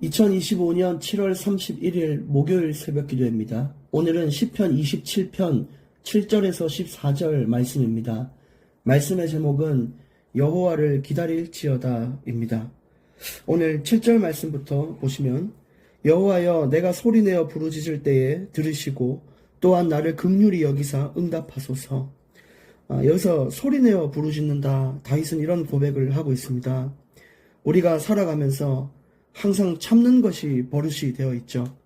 2025년 7월 31일 목요일 새벽 기도입니다. 오늘은 시편 27편 7절에서 14절 말씀입니다. 말씀의 제목은 여호와를 기다릴지어다입니다. 오늘 7절 말씀부터 보시면 여호와여 내가 소리내어 부르짖을 때에 들으시고 또한 나를 긍휼히 여기사 응답하소서. 여기서 소리내어 부르짖는다. 다윗은 이런 고백을 하고 있습니다. 우리가 살아가면서 항상 참는 것이 버릇이 되어 있죠.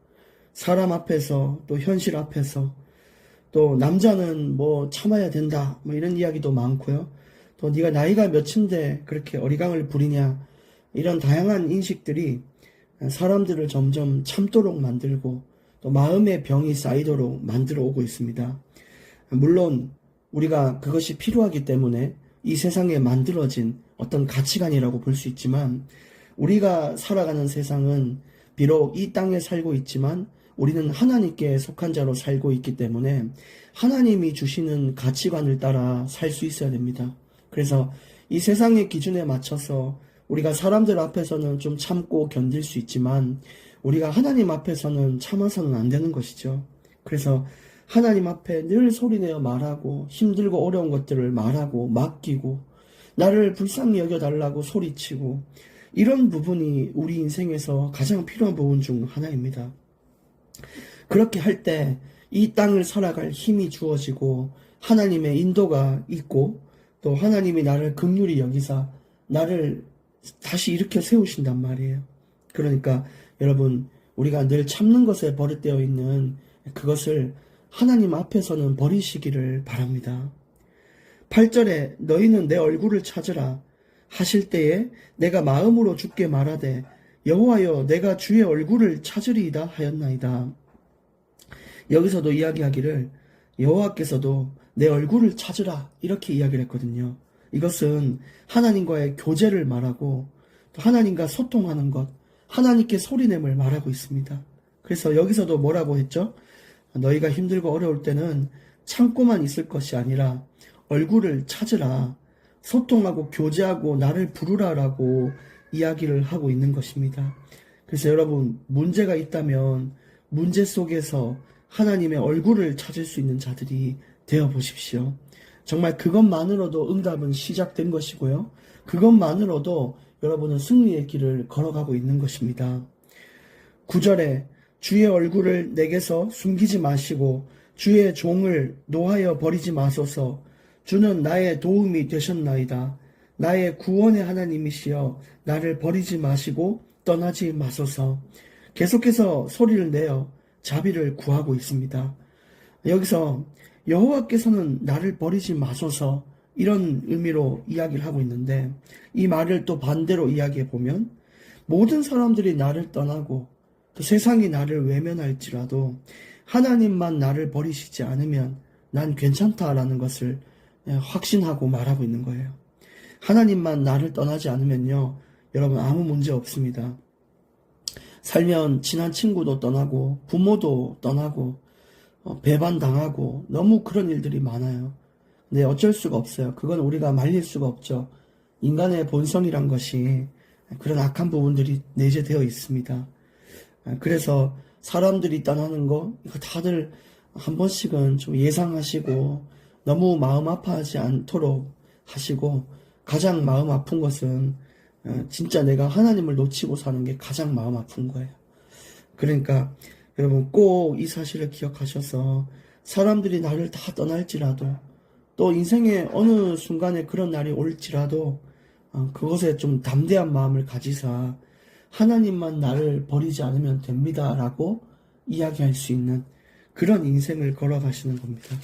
사람 앞에서 또 현실 앞에서 또 남자는 뭐 참아야 된다 뭐 이런 이야기도 많고요. 또 네가 나이가 몇인데 그렇게 어리광을 부리냐 이런 다양한 인식들이 사람들을 점점 참도록 만들고 또 마음의 병이 쌓이도록 만들어 오고 있습니다. 물론 우리가 그것이 필요하기 때문에 이 세상에 만들어진 어떤 가치관이라고 볼 수 있지만 우리가 살아가는 세상은 비록 이 땅에 살고 있지만 우리는 하나님께 속한 자로 살고 있기 때문에 하나님이 주시는 가치관을 따라 살 수 있어야 됩니다. 그래서 이 세상의 기준에 맞춰서 우리가 사람들 앞에서는 좀 참고 견딜 수 있지만 우리가 하나님 앞에서는 참아서는 안 되는 것이죠. 그래서 하나님 앞에 늘 소리내어 말하고 힘들고 어려운 것들을 말하고 맡기고 나를 불쌍히 여겨달라고 소리치고 이런 부분이 우리 인생에서 가장 필요한 부분 중 하나입니다. 그렇게 할 때 이 땅을 살아갈 힘이 주어지고 하나님의 인도가 있고 또 하나님이 나를 긍휼히 여기사 나를 다시 일으켜 세우신단 말이에요. 그러니까 여러분 우리가 늘 참는 것에 버릇되어 있는 그것을 하나님 앞에서는 버리시기를 바랍니다. 8절에 너희는 내 얼굴을 찾으라 하실 때에 내가 마음으로 주께 말하되 여호와여 내가 주의 얼굴을 찾으리이다 하였나이다. 여기서도 이야기하기를 여호와께서도 내 얼굴을 찾으라 이렇게 이야기를 했거든요. 이것은 하나님과의 교제를 말하고 또 하나님과 소통하는 것, 하나님께 소리냄을 말하고 있습니다. 그래서 여기서도 뭐라고 했죠? 너희가 힘들고 어려울 때는 참고만 있을 것이 아니라 얼굴을 찾으라, 소통하고 교제하고 나를 부르라라고 이야기를 하고 있는 것입니다. 그래서 여러분 문제가 있다면 문제 속에서 하나님의 얼굴을 찾을 수 있는 자들이 되어 보십시오. 정말 그것만으로도 응답은 시작된 것이고요. 그것만으로도 여러분은 승리의 길을 걸어가고 있는 것입니다. 9절에 주의 얼굴을 내게서 숨기지 마시고 주의 종을 노하여 버리지 마소서. 주는 나의 도움이 되셨나이다. 나의 구원의 하나님이시여 나를 버리지 마시고 떠나지 마소서. 계속해서 소리를 내어 자비를 구하고 있습니다. 여기서 여호와께서는 나를 버리지 마소서 이런 의미로 이야기를 하고 있는데 이 말을 또 반대로 이야기해 보면 모든 사람들이 나를 떠나고 또 세상이 나를 외면할지라도 하나님만 나를 버리시지 않으면 난 괜찮다라는 것을 확신하고 말하고 있는 거예요. 하나님만 나를 떠나지 않으면요 여러분 아무 문제 없습니다. 살면 친한 친구도 떠나고 부모도 떠나고 배반당하고 너무 그런 일들이 많아요. 근데 어쩔 수가 없어요. 그건 우리가 말릴 수가 없죠. 인간의 본성이란 것이 그런 악한 부분들이 내재되어 있습니다. 그래서 사람들이 떠나는 거 이거 다들 한 번씩은 좀 예상하시고 너무 마음 아파하지 않도록 하시고 가장 마음 아픈 것은 진짜 내가 하나님을 놓치고 사는 게 가장 마음 아픈 거예요. 그러니까 여러분 꼭 이 사실을 기억하셔서 사람들이 나를 다 떠날지라도 또 인생의 어느 순간에 그런 날이 올지라도 그것에 좀 담대한 마음을 가지사 하나님만 나를 버리지 않으면 됩니다라고 이야기할 수 있는 그런 인생을 걸어가시는 겁니다.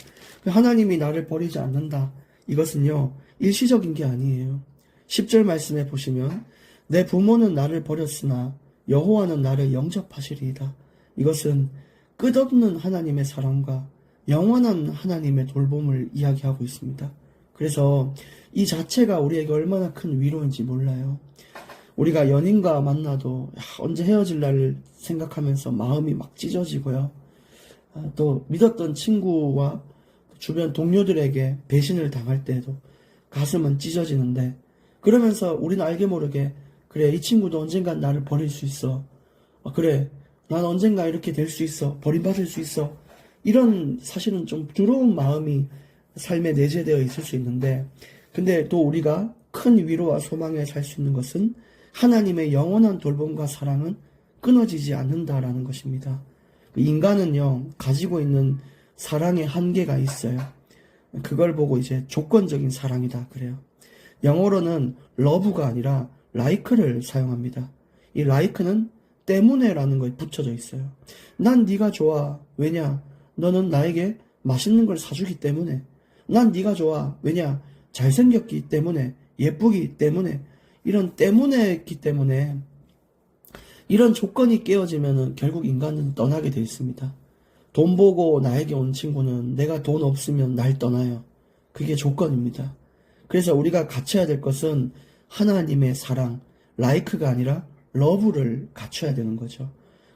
하나님이 나를 버리지 않는다. 이것은요 일시적인 게 아니에요. 10절 말씀에 보시면 내 부모는 나를 버렸으나 여호와는 나를 영접하시리이다. 이것은 끝없는 하나님의 사랑과 영원한 하나님의 돌봄을 이야기하고 있습니다. 그래서 이 자체가 우리에게 얼마나 큰 위로인지 몰라요. 우리가 연인과 만나도 언제 헤어질 날을 생각하면서 마음이 막 찢어지고요. 또 믿었던 친구와 주변 동료들에게 배신을 당할 때에도 가슴은 찢어지는데 그러면서 우리는 알게 모르게 그래 이 친구도 언젠간 나를 버릴 수 있어 그래, 난 언젠가 이렇게 될 수 있어. 버림받을 수 있어. 이런 사실은 좀 두려운 마음이 삶에 내재되어 있을 수 있는데, 근데 또 우리가 큰 위로와 소망에 살 수 있는 것은 하나님의 영원한 돌봄과 사랑은 끊어지지 않는다라는 것입니다. 인간은요, 가지고 있는 사랑의 한계가 있어요. 그걸 보고 이제 조건적인 사랑이다 그래요. 영어로는 love가 아니라 like를 사용합니다. 이 like는 때문에라는 거에 붙여져 있어요. 난 네가 좋아. 왜냐? 너는 나에게 맛있는 걸 사주기 때문에. 난 네가 좋아. 왜냐? 잘생겼기 때문에, 예쁘기 때문에, 이런 때문에기 때문에 이런 조건이 깨어지면은 결국 인간은 떠나게 돼 있습니다. 돈 보고 나에게 온 친구는 내가 돈 없으면 날 떠나요. 그게 조건입니다. 그래서 우리가 갖춰야 될 것은 하나님의 사랑, like가 아니라 love를 갖춰야 되는 거죠.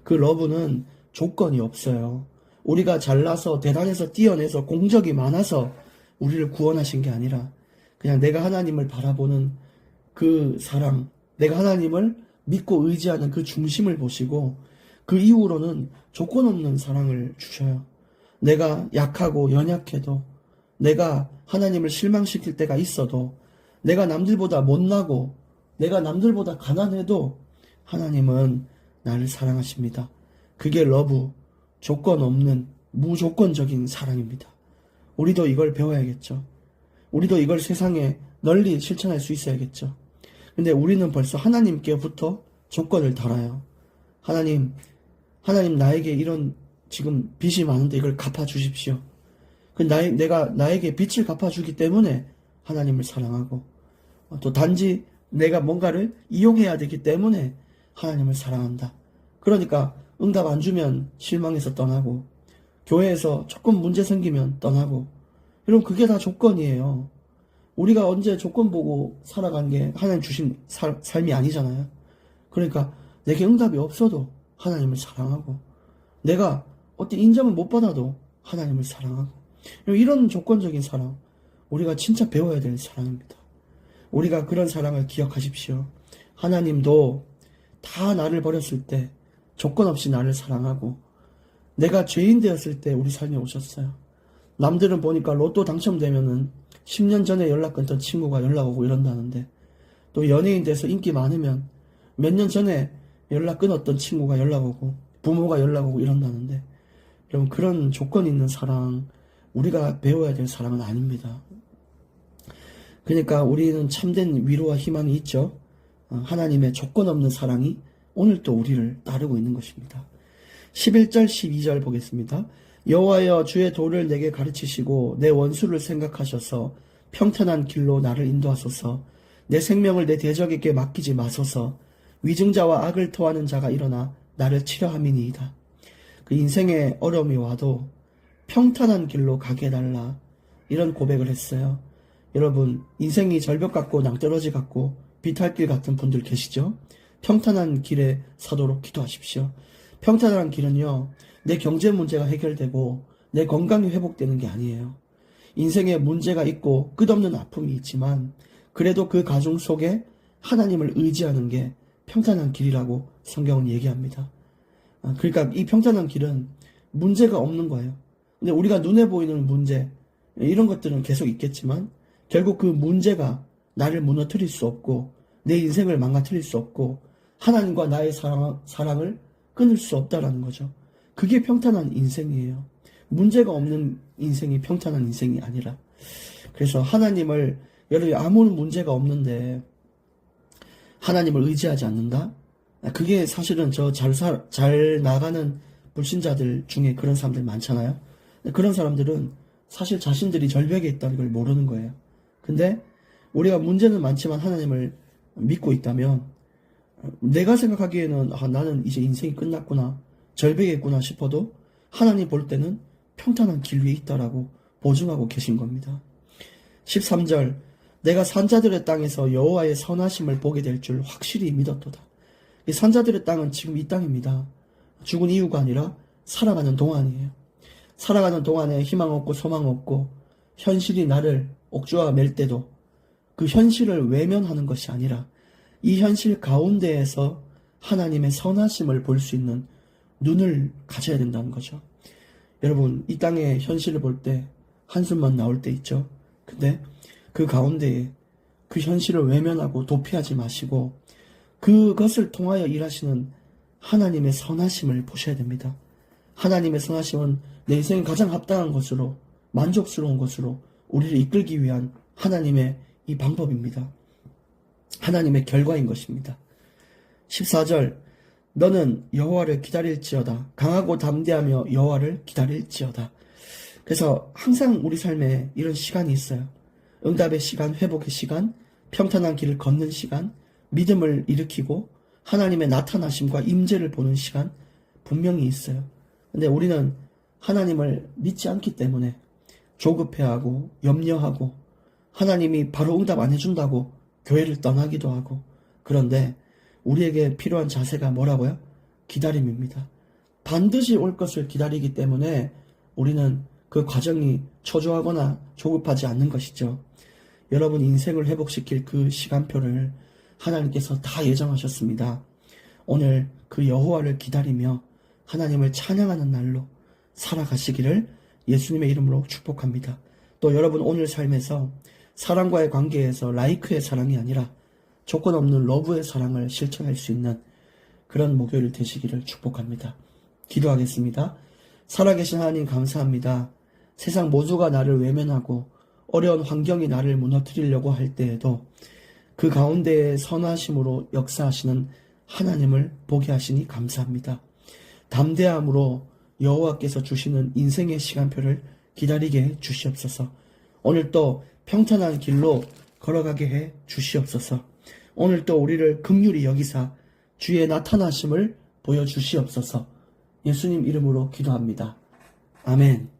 그 love는 조건이 없어요. 우리가 잘나서 대단해서 뛰어내서 공적이 많아서 우리를 구원하신 게 아니라 그냥 내가 하나님을 바라보는 그 사랑, 내가 하나님을 믿고 의지하는 그 중심을 보시고 그 이후로는 조건 없는 사랑을 주셔요. 내가 약하고 연약해도, 내가 하나님을 실망시킬 때가 있어도, 내가 남들보다 못나고 내가 남들보다 가난해도 하나님은 나를 사랑하십니다. 그게 러브, 조건 없는 무조건적인 사랑입니다. 우리도 이걸 배워야겠죠. 우리도 이걸 세상에 널리 실천할 수 있어야겠죠. 근데 우리는 벌써 하나님께부터 조건을 달아요. 하나님 나에게 이런 지금 빚이 많은데 이걸 갚아주십시오. 내가 나에게 빚을 갚아주기 때문에 하나님을 사랑하고, 또 단지 내가 뭔가를 이용해야 되기 때문에 하나님을 사랑한다. 그러니까 응답 안 주면 실망해서 떠나고, 교회에서 조금 문제 생기면 떠나고, 여러분 그게 다 조건이에요. 우리가 언제 조건 보고 살아간 게 하나님 주신 삶이 아니잖아요. 그러니까 내게 응답이 없어도 하나님을 사랑하고, 내가 어떤 인정을 못 받아도 하나님을 사랑하고, 이런 조건적인 사랑, 우리가 진짜 배워야 될 사랑입니다. 우리가 그런 사랑을 기억하십시오. 하나님도 다 나를 버렸을 때 조건 없이 나를 사랑하고, 내가 죄인 되었을 때 우리 삶에 오셨어요. 남들은 보니까 로또 당첨되면은 10년 전에 연락 끊던 친구가 연락 오고 이런다는데, 또 연예인 돼서 인기 많으면 몇 년 전에 연락 끊었던 친구가 연락 오고 부모가 연락 오고 이런다는데, 여러분 그런 조건 있는 사랑, 우리가 배워야 될 사랑은 아닙니다. 그러니까 우리는 참된 위로와 희망이 있죠. 하나님의 조건 없는 사랑이 오늘 또 우리를 따르고 있는 것입니다. 11절 12절 보겠습니다. 여호와여 주의 도를 내게 가르치시고 내 원수를 생각하셔서 평탄한 길로 나를 인도하소서. 내 생명을 내 대적에게 맡기지 마소서. 위증자와 악을 토하는 자가 일어나 나를 치려 함이니이다. 그 인생에 어려움이 와도 평탄한 길로 가게 해달라, 이런 고백을 했어요. 여러분 인생이 절벽 같고 낭떠러지 같고 비탈길 같은 분들 계시죠? 평탄한 길에 서도록 기도하십시오. 평탄한 길은요, 내 경제 문제가 해결되고 내 건강이 회복되는 게 아니에요. 인생에 문제가 있고 끝없는 아픔이 있지만 그래도 그 가중 속에 하나님을 의지하는 게 평탄한 길이라고 성경은 얘기합니다. 그러니까 이 평탄한 길은 문제가 없는 거예요. 근데 우리가 눈에 보이는 문제, 이런 것들은 계속 있겠지만 결국 그 문제가 나를 무너뜨릴 수 없고 내 인생을 망가뜨릴 수 없고 하나님과 나의 사랑을 끊을 수 없다라는 거죠. 그게 평탄한 인생이에요. 문제가 없는 인생이 평탄한 인생이 아니라. 그래서 하나님을, 여러분이 아무런 문제가 없는데 하나님을 의지하지 않는다? 그게 사실은 잘 나가는 불신자들 중에 그런 사람들 많잖아요. 그런 사람들은 사실 자신들이 절벽에 있다는 걸 모르는 거예요. 근데 우리가 문제는 많지만 하나님을 믿고 있다면, 내가 생각하기에는 나는 이제 인생이 끝났구나, 절벽에 있구나 싶어도 하나님 볼 때는 평탄한 길 위에 있다라고 보증하고 계신 겁니다. 13절, 내가 산자들의 땅에서 여호와의 선하심을 보게 될 줄 확실히 믿었도다. 이 산자들의 땅은 지금 이 땅입니다. 죽은 이유가 아니라 살아가는 동안이에요. 살아가는 동안에 희망 없고 소망 없고 현실이 나를 옥주와 맬 때도 그 현실을 외면하는 것이 아니라 이 현실 가운데에서 하나님의 선하심을 볼 수 있는 눈을 가져야 된다는 거죠. 여러분, 이 땅의 현실을 볼 때 한숨만 나올 때 있죠. 근데 그 가운데에 그 현실을 외면하고 도피하지 마시고 그것을 통하여 일하시는 하나님의 선하심을 보셔야 됩니다. 하나님의 선하심은 내 인생에 가장 합당한 것으로, 만족스러운 것으로 우리를 이끌기 위한 하나님의 이 방법입니다. 하나님의 결과인 것입니다. 14절, 너는 여호와를 기다릴지어다. 강하고 담대하며 여호와를 기다릴지어다. 그래서 항상 우리 삶에 이런 시간이 있어요. 응답의 시간, 회복의 시간, 평탄한 길을 걷는 시간, 믿음을 일으키고 하나님의 나타나심과 임재를 보는 시간 분명히 있어요. 근데 우리는 하나님을 믿지 않기 때문에 조급해하고 염려하고 하나님이 바로 응답 안 해준다고 교회를 떠나기도 하고, 그런데 우리에게 필요한 자세가 뭐라고요? 기다림입니다. 반드시 올 것을 기다리기 때문에 우리는 그 과정이 초조하거나 조급하지 않는 것이죠. 여러분 인생을 회복시킬 그 시간표를 하나님께서 다 예정하셨습니다. 오늘 그 여호와를 기다리며 하나님을 찬양하는 날로 살아가시기를 예수님의 이름으로 축복합니다. 또 여러분 오늘 삶에서 사랑과의 관계에서 라이크의 사랑이 아니라 조건 없는 러브의 사랑을 실천할 수 있는 그런 목요일 되시기를 축복합니다. 기도하겠습니다. 살아계신 하나님 감사합니다. 세상 모두가 나를 외면하고 어려운 환경이 나를 무너뜨리려고 할 때에도 그 가운데에 선하심으로 역사하시는 하나님을 보게 하시니 감사합니다. 담대함으로 여호와께서 주시는 인생의 시간표를 기다리게 해 주시옵소서. 오늘 또 평탄한 길로 걸어가게 해 주시옵소서. 오늘 또 우리를 긍휼히 여기사 주의 나타나심을 보여주시옵소서. 예수님 이름으로 기도합니다. 아멘.